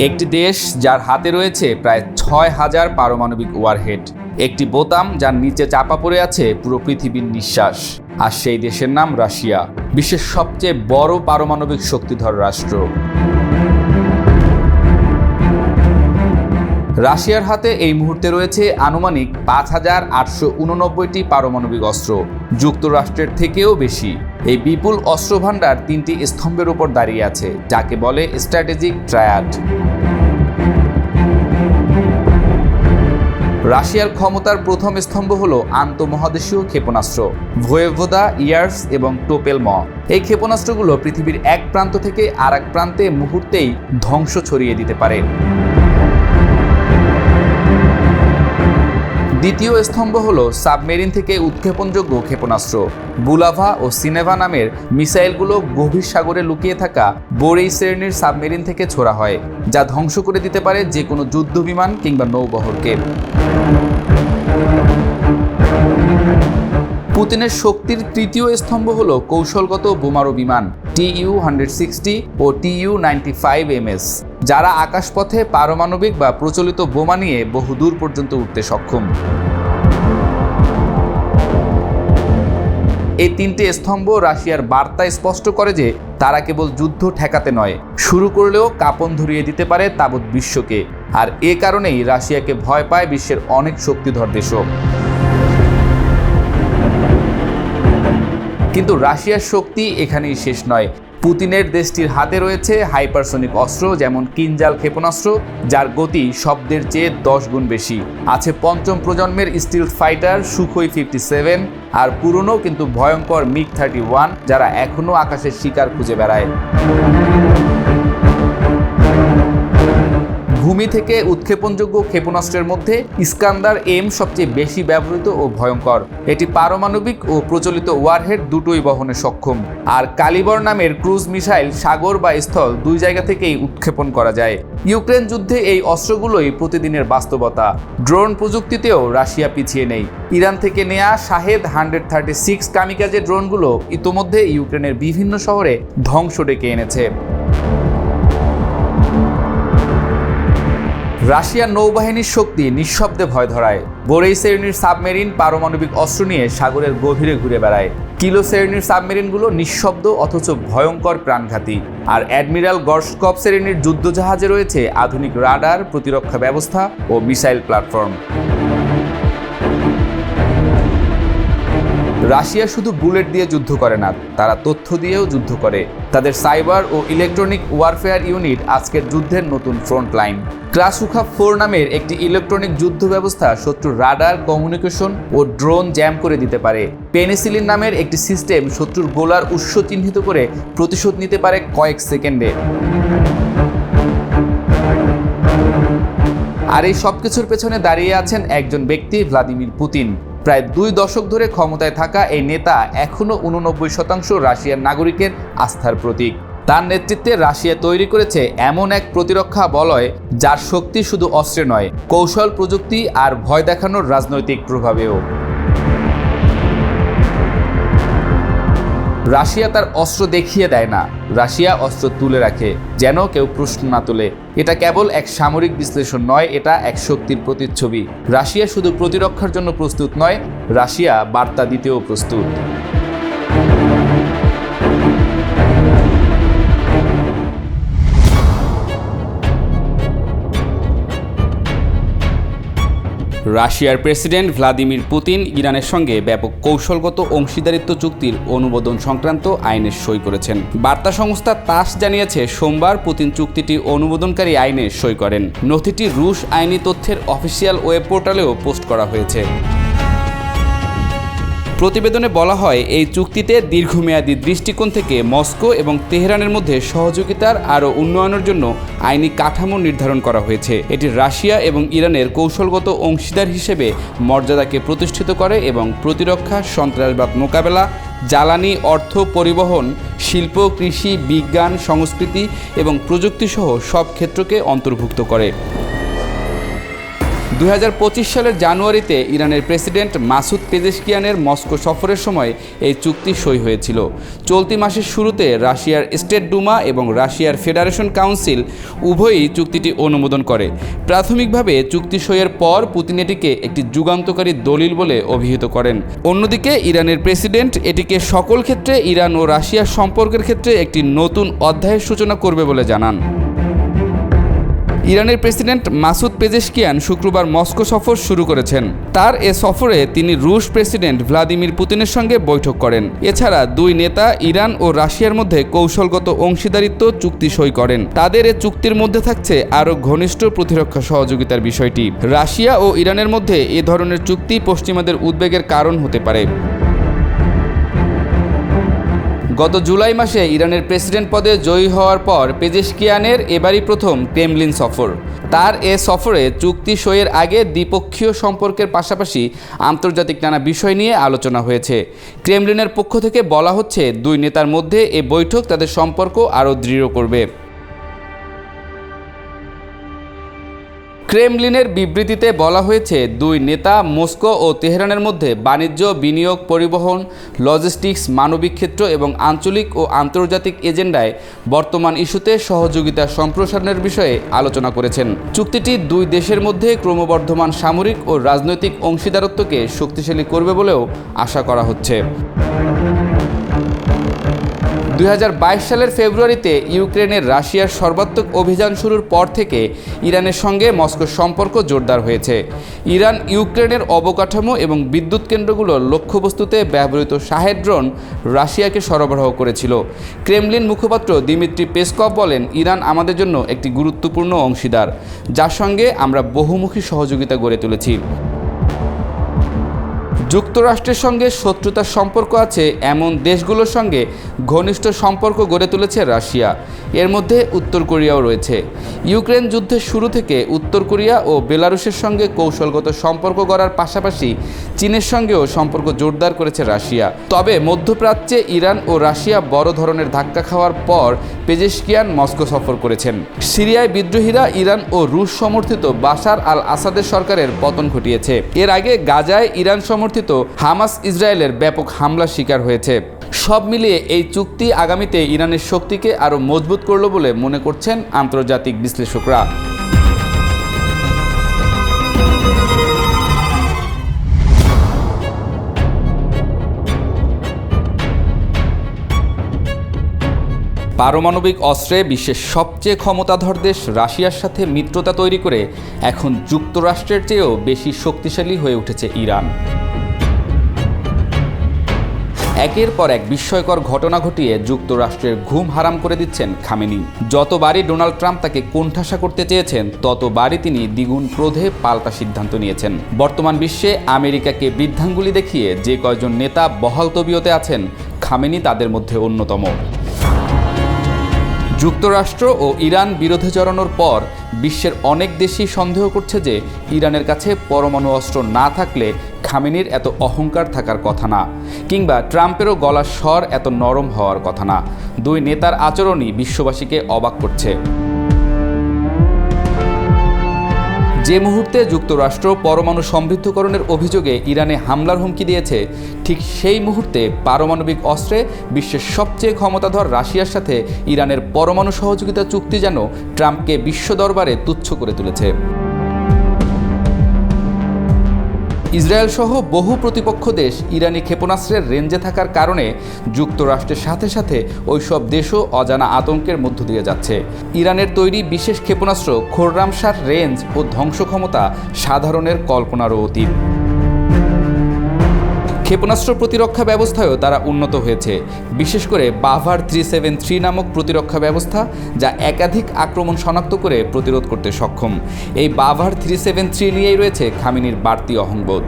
একটি দেশ যার হাতে রয়েছে প্রায় ৬,০০০ পারমাণবিক ওয়ারহেড, একটি বোতাম যার নিচে চাপা পড়ে আছে পুরো পৃথিবীর নিঃশ্বাস। আর সেই দেশের নাম রাশিয়া, বিশ্বের সবচেয়ে বড় পারমাণবিক শক্তিধর রাষ্ট্র। রাশিয়ার হাতে এই মুহূর্তে রয়েছে আনুমানিক ৫,৮৮৯টি পারমাণবিক অস্ত্র, যুক্তরাষ্ট্রের থেকেও বেশি। এই বিপুল অস্ত্রভাণ্ডার ৩টি স্তম্ভের উপর দাঁড়িয়ে আছে, যাকে বলে স্ট্র্যাটেজিক ট্রায়াড। রাশিয়ার ক্ষমতার প্রথম স্তম্ভ হল আন্তঃমহাদেশীয় ক্ষেপণাস্ত্র ভোয়েভোদা, ইয়ার্স এবং টোপেল ম। এই ক্ষেপণাস্ত্রগুলো পৃথিবীর এক প্রান্ত থেকে আর এক প্রান্তে মুহূর্তেই ধ্বংস ছড়িয়ে দিতে পারে। দ্বিতীয় স্তম্ভ হল সাবমেরিন থেকে উৎক্ষেপণযোগ্য ক্ষেপণাস্ত্র বুলাভা ও সিনেভা নামের মিসাইলগুলো গভীর সাগরে লুকিয়ে থাকা বোরেই শ্রেণীর সাবমেরিন থেকে ছোড়া হয়, যা ধ্বংস করে দিতে পারে যে কোনো যুদ্ধবিমান কিংবা নৌবহরকে। পুতিনের শক্তির তৃতীয় স্তম্ভ হল কৌশলগত বোমারু বিমান TU-160 ও TU-95MS, যারা আকাশপথে পারমাণবিক বা প্রচলিত বোমা নিয়ে বহুদূর পর্যন্ত উঠতে সক্ষম। এই তিনটে স্তম্ভ রাশিয়ার বার্তা স্পষ্ট করে যে তারা কেবল যুদ্ধ ঠেকাতে নয়, শুরু করলেও কাঁপন ধরিয়ে দিতে পারে তাবৎ বিশ্বকে। আর এ কারণেই রাশিয়াকে ভয় পায় বিশ্বের অনেক শক্তিধর দেশও। কিন্তু রাশিয়ার শক্তি এখানেই শেষ নয়। পুতিনের দেশটির হাতে রয়েছে হাইপারসনিক অস্ত্র, যেমন কিনজাল ক্ষেপণাস্ত্র, যার গতি শব্দের চেয়ে 10 গুণ বেশি। আছে পঞ্চম প্রজন্মের স্টিলথ ফাইটার সুখোই 57 আর পুরনো কিন্তু ভয়ঙ্কর MiG-31, যারা এখনও আকাশের শিকার খুঁজে বেড়ায়। ভূমি থেকে উৎক্ষেপণযোগ্য ক্ষেপণাস্ত্রের মধ্যে ইস্কান্দার M সবচেয়ে বেশি ব্যবহৃত ও ভয়ঙ্কর। এটি পারমাণবিক ও প্রচলিত ওয়ারহেড দুটোই বহনে সক্ষম। আর কালিবর নামের ক্রুজ মিসাইল সাগর বা স্থল দুই জায়গা থেকেই উৎক্ষেপণ করা যায়। ইউক্রেন যুদ্ধে এই অস্ত্রগুলোই প্রতিদিনের বাস্তবতা। ড্রোন প্রযুক্তিতেও রাশিয়া পিছিয়ে নেই। ইরান থেকে নেয়া শাহেদ 136 কামিকাজে ড্রোনগুলো ইতোমধ্যে ইউক্রেনের বিভিন্ন শহরে ধ্বংস ডেকে এনেছে। রাশিয়ার নৌবাহিনীর শক্তি নিঃশব্দে ভয় ধরায়। বোরেই শ্রেণীর সাবমেরিন পারমাণবিক অস্ত্র নিয়ে সাগরের গভীরে ঘুরে বেড়ায়। কিলো শ্রেণীর সাবমেরিনগুলো নিঃশব্দ অথচ ভয়ঙ্কর প্রাণঘাতী। আর অ্যাডমিরাল গর্শকভ শ্রেণীর যুদ্ধজাহাজে রয়েছে আধুনিক রাডার, প্রতিরক্ষা ব্যবস্থা ও মিসাইল প্ল্যাটফর্ম। রাশিয়া শুধু বুলেট দিয়ে যুদ্ধ করে না, তারা তথ্য দিয়েও যুদ্ধ করে। তাদের সাইবার ও ইলেকট্রনিক ওয়ারফেয়ার ইউনিট আজকের যুদ্ধের নতুন ফ্রন্ট লাইন। ক্রাসুখা 4 নামের একটি ইলেকট্রনিক যুদ্ধ ব্যবস্থা শত্রুর রাডার, কমিউনিকেশন ও ড্রোন জ্যাম করে দিতে পারে। পেনিসিলিন নামের একটি সিস্টেম শত্রুর গোলার উৎস চিহ্নিত করে প্রতিশোধ নিতে পারে কয়েক সেকেন্ডে। আর এই সবকিছুর পেছনে দাঁড়িয়ে আছেন একজন ব্যক্তি, ভ্লাদিমির পুতিন। প্রায় 2 দশক ধরে ক্ষমতায় থাকা এই নেতা এখনও 89% রাশিয়ার নাগরিকের আস্থার প্রতীক। তার নেতৃত্বে রাশিয়া তৈরি করেছে এমন এক প্রতিরক্ষা বলয় যার শক্তি শুধু অস্ত্রে নয়, কৌশল, প্রযুক্তি আর ভয় দেখানোর রাজনৈতিক প্রভাবেও। রাশিয়া তার অস্ত্র দেখিয়ে দেয় না, রাশিয়া অস্ত্র তুলে রাখে, যেন কেউ প্রশ্ন না তোলে। এটা কেবল এক সামরিক বিশ্লেষণ নয়, এটা এক শক্তির প্রতিচ্ছবি। রাশিয়া শুধু প্রতিরক্ষার জন্য প্রস্তুত নয়, রাশিয়া বার্তা দিতেও প্রস্তুত। রাশিয়ার প্রেসিডেন্ট ভ্লাদিমির পুতিন ইরানের সঙ্গে ব্যাপক কৌশলগত অংশীদারিত্ব চুক্তির অনুমোদন সংক্রান্ত আইনে সই করেছেন। বার্তা সংস্থা তাস জানিয়েছে সোমবার পুতিন চুক্তিটি অনুমোদনকারী আইনে সই করেন। নথিটি রুশ আইনি তথ্যের অফিসিয়াল ওয়েব পোর্টালেও পোস্ট করা হয়েছে। প্রতিবেদনে বলা হয়, এই চুক্তিতে দীর্ঘমেয়াদী দৃষ্টিকোণ থেকে মস্কো এবং তেহরানের মধ্যে সহযোগিতার আরও উন্নয়নের জন্য আইনি কাঠামো নির্ধারণ করা হয়েছে। এটি রাশিয়া এবং ইরানের কৌশলগত অংশীদার হিসেবে মর্যাদাকে প্রতিষ্ঠিত করে এবং প্রতিরক্ষা, সন্ত্রাসবাদ মোকাবেলা, জ্বালানি, অর্থ, পরিবহন, শিল্প, কৃষি, বিজ্ঞান, সংস্কৃতি এবং প্রযুক্তিসহ সব ক্ষেত্রকে অন্তর্ভুক্ত করে। 2025 সালের জানুয়ারিতে ইরানের প্রেসিডেন্ট মাসুদ পেজেশকিয়ানের মস্কো সফরের সময় এই চুক্তি সই হয়েছিল। চলতি মাসের শুরুতে রাশিয়ার স্টেট ডুমা এবং রাশিয়ার ফেডারেশন কাউন্সিল উভয়ই চুক্তিটি অনুমোদন করে। প্রাথমিকভাবে চুক্তি সইয়ের পর পুতিন এটিকে একটি যুগান্তকারী দলিল বলে অভিহিত করেন। অন্যদিকে ইরানের প্রেসিডেন্ট এটিকে সকল ক্ষেত্রে ইরান ও রাশিয়ার সম্পর্কের ক্ষেত্রে একটি নতুন অধ্যায়ের সূচনা করবে বলে জানান। ইরানের প্রেসিডেন্ট মাসুদ পেজেশকিয়ান শুক্রবার মস্কো সফর শুরু করেছেন। তার এ সফরে তিনি রুশ প্রেসিডেন্ট ভ্লাদিমির পুতিনের সঙ্গে বৈঠক করেন। এছাড়া দুই নেতা ইরান ও রাশিয়ার মধ্যে কৌশলগত অংশীদারিত্ব চুক্তি সই করেন। তাদের এ চুক্তির মধ্যে থাকছে আরও ঘনিষ্ঠ প্রতিরক্ষা সহযোগিতার বিষয়টি। রাশিয়া ও ইরানের মধ্যে এ ধরনের চুক্তি পশ্চিমাদের উদ্বেগের কারণ হতে পারে। গত জুলাই মাসে ইরানের প্রেসিডেন্ট পদে জয়ী হওয়ার পর পেজেশকিয়ানের এবারই প্রথম ক্রেমলিন সফর। তার এ সফরে চুক্তি সইয়ের আগে দ্বিপক্ষীয় সম্পর্কের পাশাপাশি আন্তর্জাতিক নানা বিষয় নিয়ে আলোচনা হয়েছে। ক্রেমলিনের পক্ষ থেকে বলা হচ্ছে, দুই নেতার মধ্যে এ বৈঠক তাদের সম্পর্ক আরও দৃঢ় করবে। ক্রেমলিনের বিবৃতিতে বলা হয়েছে, দুই নেতা মস্কো ও তেহরানের মধ্যে বাণিজ্য, বিনিয়োগ, পরিবহন, লজিস্টিক্স, মানবিক ক্ষেত্র এবং আঞ্চলিক ও আন্তর্জাতিক এজেন্ডায় বর্তমান ইস্যুতে সহযোগিতা সম্প্রসারণের বিষয়ে আলোচনা করেছেন। চুক্তিটি দুই দেশের মধ্যে ক্রমবর্ধমান সামরিক ও রাজনৈতিক অংশীদারত্বকে শক্তিশালী করবে বলেও আশা করা হচ্ছে। 2022 সালের ফেব্রুয়ারিতে ইউক্রেনের রাশিয়ার সর্বাত্মক অভিযান শুরুর পর থেকে ইরানের সঙ্গে মস্কোর সম্পর্ক জোরদার হয়েছে। ইরান ইউক্রেনের অবকাঠামো এবং বিদ্যুৎ কেন্দ্রগুলোর লক্ষ্যবস্তুতে ব্যবহৃত শাহেদ ড্রোন রাশিয়াকে সরবরাহ করেছিল। ক্রেমলিন মুখপাত্র দিমিত্রি পেসকভ বলেন, ইরান আমাদের জন্য একটি গুরুত্বপূর্ণ অংশীদার, যার সঙ্গে আমরা বহুমুখী সহযোগিতা গড়ে তুলেছি। যুক্তরাষ্ট্রের সঙ্গে শত্রুতার সম্পর্ক আছে এমন দেশগুলোর সঙ্গে ঘনিষ্ঠ সম্পর্ক গড়ে তুলেছে রাশিয়া। এর মধ্যে উত্তর কোরিয়াও রয়েছে। ইউক্রেন যুদ্ধের শুরু থেকে উত্তর কোরিয়া ও বেলারুশের সঙ্গে কৌশলগত সম্পর্ক গড়ার পাশাপাশি চীনের সঙ্গেও সম্পর্ক জোরদার করেছে রাশিয়া। তবে মধ্যপ্রাচ্যে ইরান ও রাশিয়া বড় ধরনের ধাক্কা খাওয়ার পর পেজেশকিয়ান মস্কো সফর করেছেন। সিরিয়ায় বিদ্রোহীরা ইরান ও রুশ সমর্থিত বাশার আল আসাদের সরকারের পতন ঘটিয়েছে। এর আগে গাজায় ইরান সমর্থিত হামাস ইসরায়েলের ব্যাপক হামলার শিকার হয়েছে। সব মিলিয়ে এই চুক্তি আগামীতে ইরানের শক্তিকে আরও মজবুত করল বলে মনে করছেন আন্তর্জাতিক বিশ্লেষকরা। পারমাণবিক অস্ত্রে বিশ্বের সবচেয়ে ক্ষমতাধর দেশ রাশিয়ার সাথে মিত্রতা তৈরি করে এখন যুক্তরাষ্ট্রের চেয়েও বেশি শক্তিশালী হয়ে উঠেছে ইরান। একের পর এক বিস্ময়কর ঘটনা ঘটিয়ে যুক্তরাষ্ট্রের ঘুম হারাম করে দিচ্ছেন খামেনি। যতবারই ডোনাল্ড ট্রাম্প তাকে কোণঠাসা করতে চেয়েছেন, ততবারই তিনি দ্বিগুণ ক্রোধে পাল্টা সিদ্ধান্ত নিয়েছেন। বর্তমান বিশ্বে আমেরিকাকে বৃদ্ধাঙ্গুলি দেখিয়ে যে কয়জন নেতা বহাল তবিয়তে আছেন, খামেনি তাদের মধ্যে অন্যতম। যুক্তরাষ্ট্র ও ইরান বিরোধে জড়ানোর পর বিশ্বের অনেক দেশই সন্দেহ করছে যে ইরানের কাছে পরমাণু অস্ত্র না থাকলে খামেনির এত অহংকার থাকার কথা না, কিংবা ট্রাম্পেরও গলার স্বর এত নরম হওয়ার কথা না। দুই নেতার আচরণই বিশ্ববাসীকে অবাক করছে। যে মুহূর্তে যুক্তরাষ্ট্র পরমাণু সমৃদ্ধকরণের অভিযোগে ইরানে হামলার হুমকি দিয়েছে, ঠিক সেই মুহূর্তে পারমাণবিক অস্ত্রে বিশ্বের সবচেয়ে ক্ষমতাধর রাশিয়ার সাথে ইরানের পরমাণু সহযোগিতা চুক্তি যেন ট্রাম্পকে বিশ্ব দরবারে তুচ্ছ করে তুলেছে। ইসরায়েল সহ বহু প্রতিপক্ষ দেশ ইরানি ক্ষেপণাস্ত্রের রেঞ্জে থাকার কারণে যুক্তরাষ্ট্রের সাথে সাথে ওইসব দেশও অজানা আতঙ্কের মধ্য দিয়ে যাচ্ছে। ইরানের তৈরি বিশেষ ক্ষেপণাস্ত্র খোররামশার রেঞ্জ ও ধ্বংস ক্ষমতা সাধারণের কল্পনারও অতীত। ক্ষেপণাস্ত্র প্রতিরক্ষা ব্যবস্থায়ও তারা উন্নত হয়েছে, বিশেষ করে বাভার 373 নামক প্রতিরক্ষা ব্যবস্থা, যা একাধিক আক্রমণ শনাক্ত করে প্রতিরোধ করতে সক্ষম। এই বাভার 373 নিয়েই রয়েছে খামেনির বাড়তি অহংবোধ।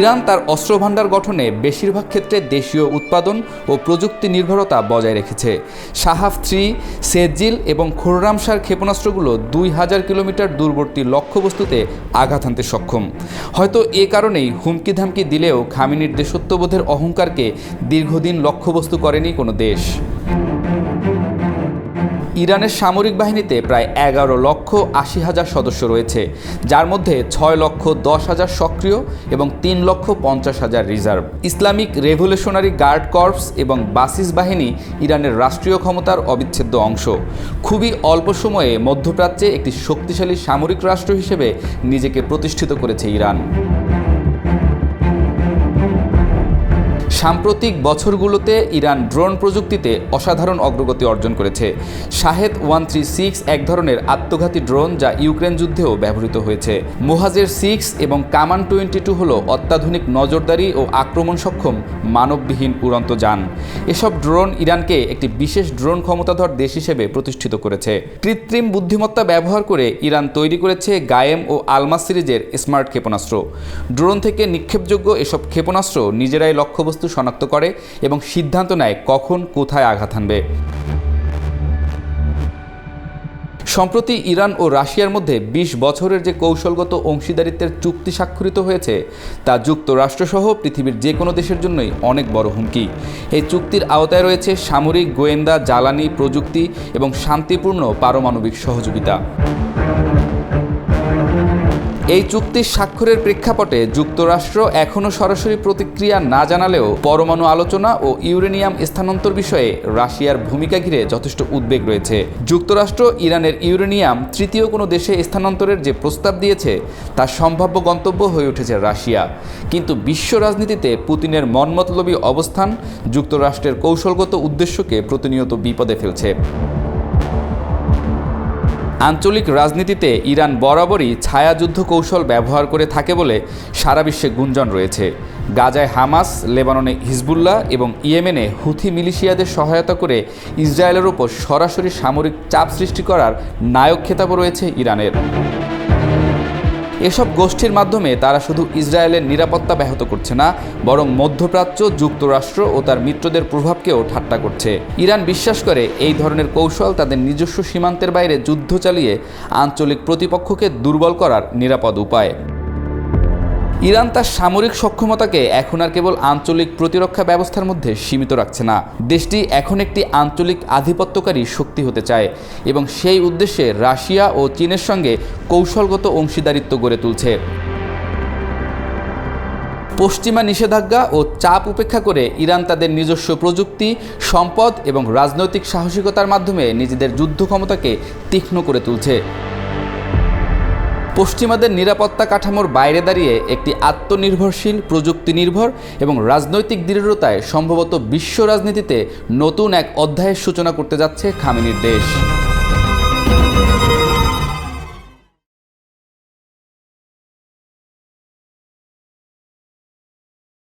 ইরান তার অস্ত্রভাণ্ডার গঠনে বেশিরভাগ ক্ষেত্রে দেশীয় উৎপাদন ও প্রযুক্তি নির্ভরতা বজায় রেখেছে। সাহাফ 3, সেজিল এবং খোররামশার ক্ষেপণাস্ত্রগুলো 2000 কিলোমিটার দূরবর্তী লক্ষ্যবস্তুতে আঘাত হানতে সক্ষম। হয়তো এ কারণেই হুমকি ধামকি দিলেও খামেনির দেশত্ববোধের অহংকারকে দীর্ঘদিন লক্ষ্যবস্তু করেনি কোনো দেশ। ইরানের সামরিক বাহিনীতে প্রায় 11,80,000 সদস্য রয়েছে, যার মধ্যে 6,10,000 সক্রিয় এবং 3,50,000 reserve. Islamic revolutionary guard corps এবং বাসিস বাহিনী ইরানের রাষ্ট্রীয় ক্ষমতার অবিচ্ছেদ্য অংশ। খুবই অল্প সময়ে মধ্যপ্রাচ্যে একটি শক্তিশালী সামরিক রাষ্ট্র হিসেবে নিজেকে প্রতিষ্ঠিত করেছে ইরান। সাম্প্রতিক বছরগুলোতে ইরান ড্রোন প্রযুক্তিতে অসাধারণ অগ্রগতি অর্জন করেছে। শাহেদ 136 এক ধরনের আত্মঘাতী ড্রোন যা ইউক্রেন যুদ্ধেও ব্যবহৃত হয়েছে। মোহাজের 6 এবং কামান 22 হল অত্যাধুনিক নজরদারি ও আক্রমণ সক্ষম মানববিহীন উড়ন্ত যান। এসব ড্রোন ইরানকে একটি বিশেষ ড্রোন ক্ষমতাধর দেশ হিসেবে প্রতিষ্ঠিত করেছে। কৃত্রিম বুদ্ধিমত্তা ব্যবহার করে ইরান তৈরি করেছে গায়েম ও আলমাস সিরিজের স্মার্ট ক্ষেপণাস্ত্র। ড্রোন থেকে নিক্ষেপযোগ্য এসব ক্ষেপণাস্ত্র নিজেরাই লক্ষ্যবস্তু শনাক্ত করে এবং সিদ্ধান্ত নেয় কখন কোথায় আঘাত হানবে। সম্প্রতি ইরান ও রাশিয়ার মধ্যে 20 বছরের যে কৌশলগত অংশীদারিত্বের চুক্তি স্বাক্ষরিত হয়েছে তা যুক্তরাষ্ট্রসহ পৃথিবীর যে কোনো দেশের জন্যই অনেক বড় হুমকি। এই চুক্তির আওতায় রয়েছে সামরিক, গোয়েন্দা, জ্বালানি, প্রযুক্তি এবং শান্তিপূর্ণ পারমাণবিক সহযোগিতা। এই চুক্তির স্বাক্ষরের প্রেক্ষাপটে যুক্তরাষ্ট্র এখনও সরাসরি প্রতিক্রিয়া না জানালেও পরমাণু আলোচনা ও ইউরেনিয়াম স্থানান্তর বিষয়ে রাশিয়ার ভূমিকা ঘিরে যথেষ্ট উদ্বেগ রয়েছে। যুক্তরাষ্ট্র ইরানের ইউরেনিয়াম তৃতীয় কোনো দেশে স্থানান্তরের যে প্রস্তাব দিয়েছে তার সম্ভাব্য গন্তব্য হয়ে উঠেছে রাশিয়া। কিন্তু বিশ্ব রাজনীতিতে পুতিনের মনমতলবী অবস্থান যুক্তরাষ্ট্রের কৌশলগত উদ্দেশ্যকে প্রতিনিয়ত বিপদে ফেলছে। আঞ্চলিক রাজনীতিতে ইরান বরাবরই ছায়াযুদ্ধ কৌশল ব্যবহার করে থাকে বলে সারা বিশ্বে গুঞ্জন রয়েছে। গাজায় হামাস, লেবাননে হিজবুল্লাহ এবং ইয়েমেনে হুথি মিলিশিয়াদের সহায়তা করে ইসরায়েলের ওপর সরাসরি সামরিক চাপ সৃষ্টি করার নায়ক খেতাবও রয়েছে ইরানের। এসব গোষ্ঠীর মাধ্যমে তারা শুধু ইসরায়েলের নিরাপত্তা ব্যাহত করছে না, বরং মধ্যপ্রাচ্য, যুক্তরাষ্ট্র ও তার মিত্রদের প্রভাবকেও ঠাট্টা করছে। ইরান বিশ্বাস করে এই ধরনের কৌশল তাদের নিজস্ব সীমান্তের বাইরে যুদ্ধ চালিয়ে আঞ্চলিক প্রতিপক্ষকে দুর্বল করার নিরাপদ উপায়। ইরান তার সামরিক সক্ষমতাকে এখন আর কেবল আঞ্চলিক প্রতিরক্ষা ব্যবস্থার মধ্যে সীমিত রাখছে না। দেশটি এখন একটি আঞ্চলিক আধিপত্যকারী শক্তি হতে চায় এবং সেই উদ্দেশ্যে রাশিয়া ও চীনের সঙ্গে কৌশলগত অংশীদারিত্ব গড়ে তুলছে। পশ্চিমা নিষেধাজ্ঞা ও চাপ উপেক্ষা করে ইরান তাদের নিজস্ব প্রযুক্তি, সম্পদ এবং রাজনৈতিক সাহসিকতার মাধ্যমে নিজেদের যুদ্ধ ক্ষমতাকে তীক্ষ্ণ করে তুলছে। পশ্চিমাদের নিরাপত্তা কাঠামোর বাইরে দাঁড়িয়ে একটি আত্মনির্ভরশীল, প্রযুক্তি নির্ভর এবং রাজনৈতিক দৃঢ়তায় সম্ভবত বিশ্ব রাজনীতিতে নতুন এক অধ্যায়ের সূচনা করতে যাচ্ছে খামেনির দেশ।